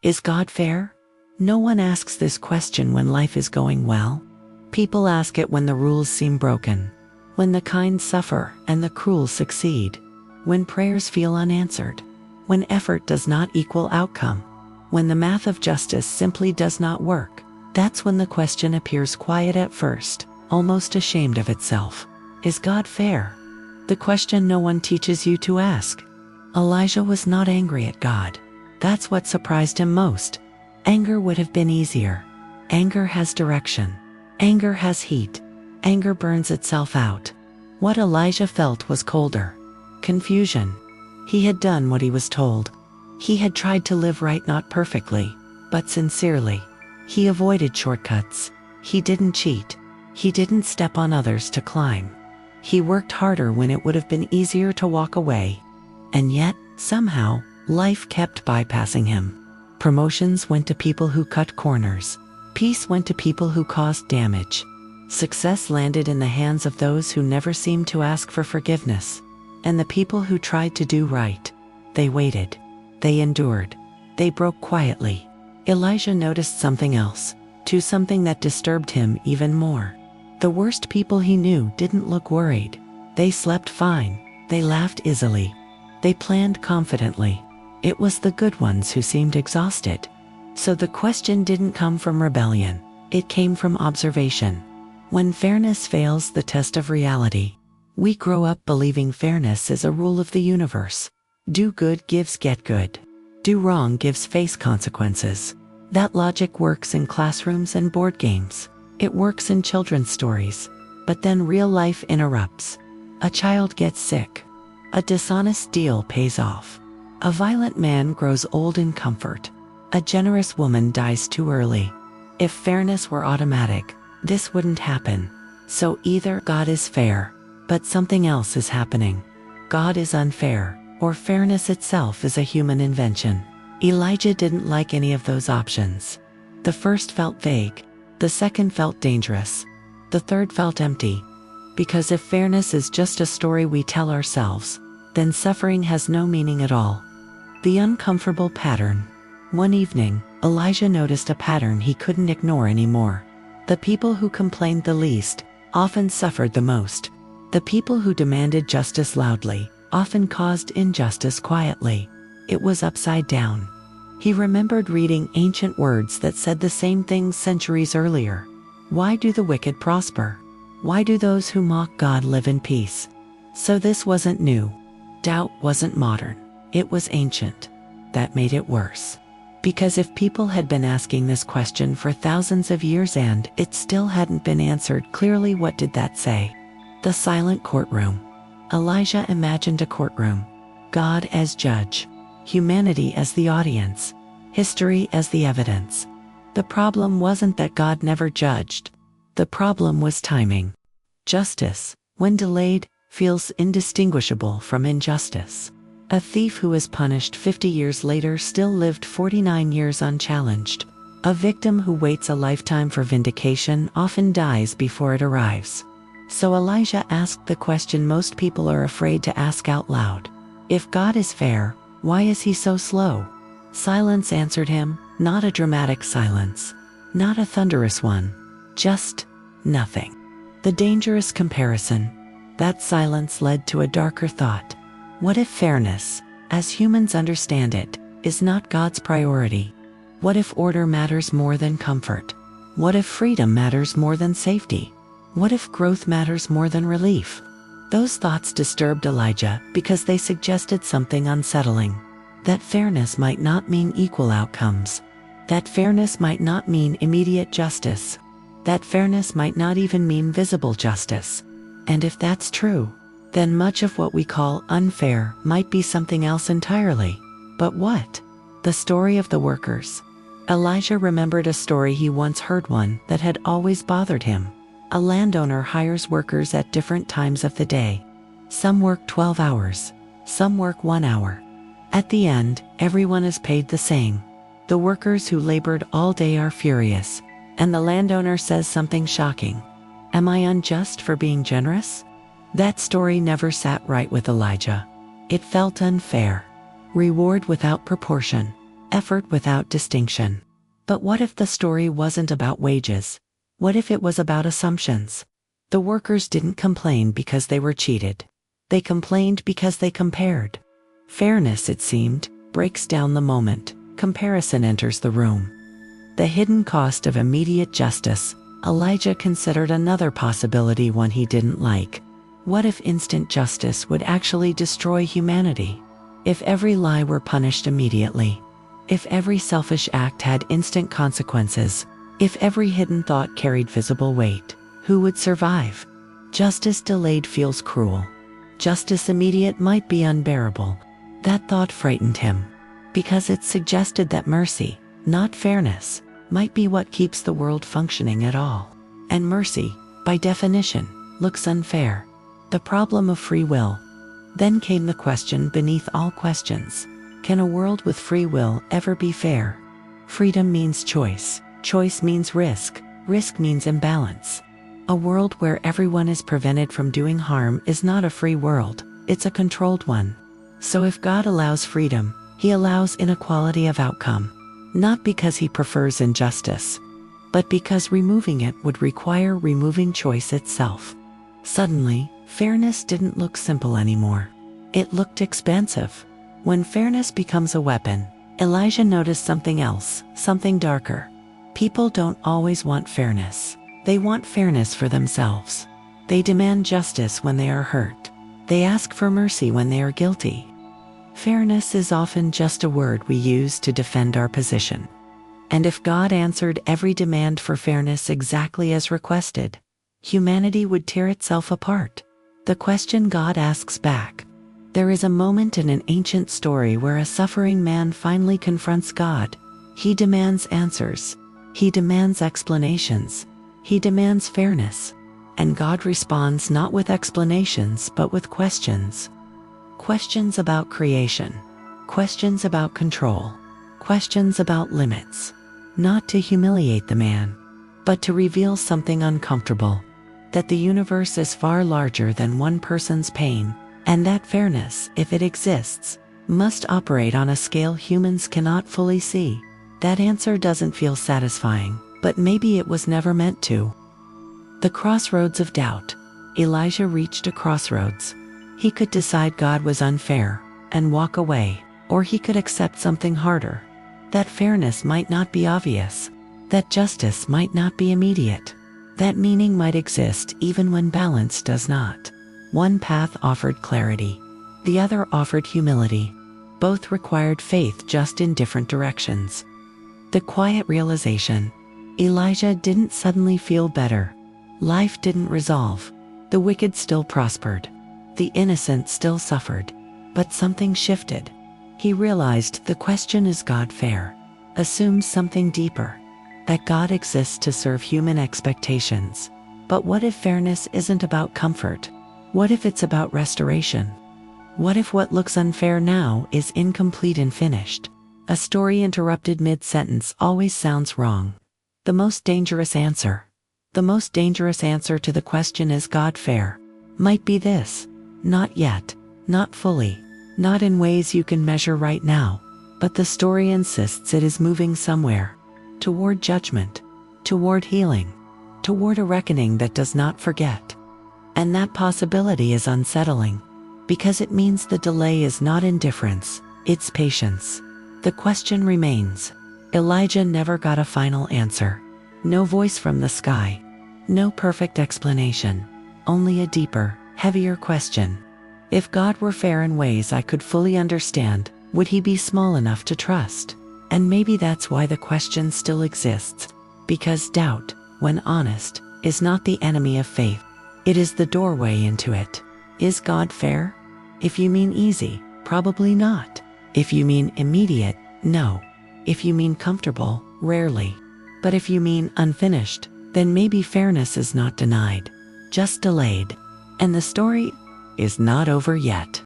Is God fair? No one asks this question when life is going well. People ask it when the rules seem broken, when the kind suffer and the cruel succeed, when prayers feel unanswered, when effort does not equal outcome, when the math of justice simply does not work. That's when the question appears quiet at first, almost ashamed of itself. Is God fair? The question no one teaches you to ask. Elijah was not angry at God. That's what surprised him most. Anger would have been easier. Anger has direction. Anger has heat. Anger burns itself out. What Elijah felt was colder. Confusion. He had done what he was told. He had tried to live right, not perfectly, but sincerely. He avoided shortcuts. He didn't cheat. He didn't step on others to climb. He worked harder when it would have been easier to walk away. And yet, somehow, life kept bypassing him. Promotions went to people who cut corners. Peace went to people who caused damage. Success landed in the hands of those who never seemed to ask for forgiveness. And the people who tried to do right, they waited. They endured. They broke quietly. Elijah noticed something else, too, something that disturbed him even more. The worst people he knew didn't look worried. They slept fine. They laughed easily. They planned confidently. It was the good ones who seemed exhausted. So the question didn't come from rebellion. It came from observation. When fairness fails the test of reality, we grow up believing fairness is a rule of the universe. Do good gives get good. Do wrong gives face consequences. That logic works in classrooms and board games. It works in children's stories. But then real life interrupts. A child gets sick. A dishonest deal pays off. A violent man grows old in comfort. A generous woman dies too early. If fairness were automatic, this wouldn't happen. So either God is fair, but something else is happening. God is unfair, or fairness itself is a human invention. Elijah didn't like any of those options. The first felt vague. The second felt dangerous. The third felt empty. Because if fairness is just a story we tell ourselves, then suffering has no meaning at all. The uncomfortable pattern. One evening, Elijah noticed a pattern he couldn't ignore anymore. The people who complained the least often suffered the most. The people who demanded justice loudly often caused injustice quietly. It was upside down. He remembered reading ancient words that said the same things centuries earlier. Why do the wicked prosper? Why do those who mock God live in peace? So this wasn't new. Doubt wasn't modern. It was ancient. That made it worse. Because if people had been asking this question for thousands of years and it still hadn't been answered clearly, what did that say? The silent courtroom. Elijah imagined a courtroom. God as judge. Humanity as the audience. History as the evidence. The problem wasn't that God never judged. The problem was timing. Justice, when delayed, feels indistinguishable from injustice. A thief who is punished 50 years later still lived 49 years unchallenged. A victim who waits a lifetime for vindication often dies before it arrives. So Elijah asked the question most people are afraid to ask out loud. If God is fair, why is he so slow? Silence answered him, not a dramatic silence, not a thunderous one, just nothing. The dangerous comparison. That silence led to a darker thought. What if fairness, as humans understand it, is not God's priority? What if order matters more than comfort? What if freedom matters more than safety? What if growth matters more than relief? Those thoughts disturbed Elijah because they suggested something unsettling. That fairness might not mean equal outcomes. That fairness might not mean immediate justice. That fairness might not even mean visible justice. And if that's true, then much of what we call unfair might be something else entirely. But what? The story of the workers. Elijah remembered a story he once heard, one that had always bothered him. A landowner hires workers at different times of the day. Some work 12 hours, some work 1 hour. At the end, everyone is paid the same. The workers who labored all day are furious, and the landowner says something shocking. Am I unjust for being generous? That story never sat right with Elijah. It felt unfair. Reward without proportion. effort without distinction. But what if the story wasn't about wages? What if it was about assumptions? The workers didn't complain because they were cheated. They complained because they compared. Fairness, it seemed, breaks down the moment comparison enters the room. The hidden cost of immediate justice. Elijah considered another possibility, one he didn't like. What if instant justice would actually destroy humanity? If every lie were punished immediately? If every selfish act had instant consequences? If every hidden thought carried visible weight? Who would survive? Justice delayed feels cruel. Justice immediate might be unbearable. That thought frightened him, because it suggested that mercy, not fairness, might be what keeps the world functioning at all. And mercy, by definition, looks unfair. The problem of free will. Then came the question beneath all questions. Can a world with free will ever be fair? Freedom means choice. Choice means risk. Risk means imbalance. A world where everyone is prevented from doing harm is not a free world, it's a controlled one. So if God allows freedom, He allows inequality of outcome. Not because He prefers injustice, but because removing it would require removing choice itself. Suddenly, fairness didn't look simple anymore. It looked expansive. When fairness becomes a weapon, Elijah noticed something else, something darker. People don't always want fairness. They want fairness for themselves. They demand justice when they are hurt. They ask for mercy when they are guilty. Fairness is often just a word we use to defend our position. And if God answered every demand for fairness exactly as requested, humanity would tear itself apart. The question God asks back. There is a moment in an ancient story where a suffering man finally confronts God. He demands answers. He demands explanations. He demands fairness. And God responds not with explanations but with questions. Questions about creation. Questions about control. Questions about limits. Not to humiliate the man, but to reveal something uncomfortable. That the universe is far larger than one person's pain, and that fairness, if it exists, must operate on a scale humans cannot fully see. That answer doesn't feel satisfying, but maybe it was never meant to. The crossroads of doubt. Elijah reached a crossroads. He could decide God was unfair and walk away, or he could accept something harder. That fairness might not be obvious. That justice might not be immediate. That meaning might exist even when balance does not. One path offered clarity. The other offered humility. Both required faith, just in different directions. The quiet realization. Elijah didn't suddenly feel better. Life didn't resolve. The wicked still prospered. The innocent still suffered. But something shifted. He realized the question, is God fair? Assumes something deeper. That God exists to serve human expectations. But what if fairness isn't about comfort? What if it's about restoration? What if what looks unfair now is incomplete and finished? A story interrupted mid-sentence always sounds wrong. The most dangerous answer to the question, is God fair, might be this: not yet, not fully, not in ways you can measure right now, but the story insists it is moving somewhere, toward judgment, toward healing, toward a reckoning that does not forget. And that possibility is unsettling, because it means the delay is not indifference, it's patience. The question remains. Elijah never got a final answer. No voice from the sky. No perfect explanation. Only a deeper, heavier question. If God were fair in ways I could fully understand, would He be small enough to trust? And maybe that's why the question still exists. Because doubt, when honest, is not the enemy of faith. It is the doorway into it. Is God fair? If you mean easy, probably not. If you mean immediate, no. If you mean comfortable, rarely. But if you mean unfinished, then maybe fairness is not denied, just delayed. And the story is not over yet.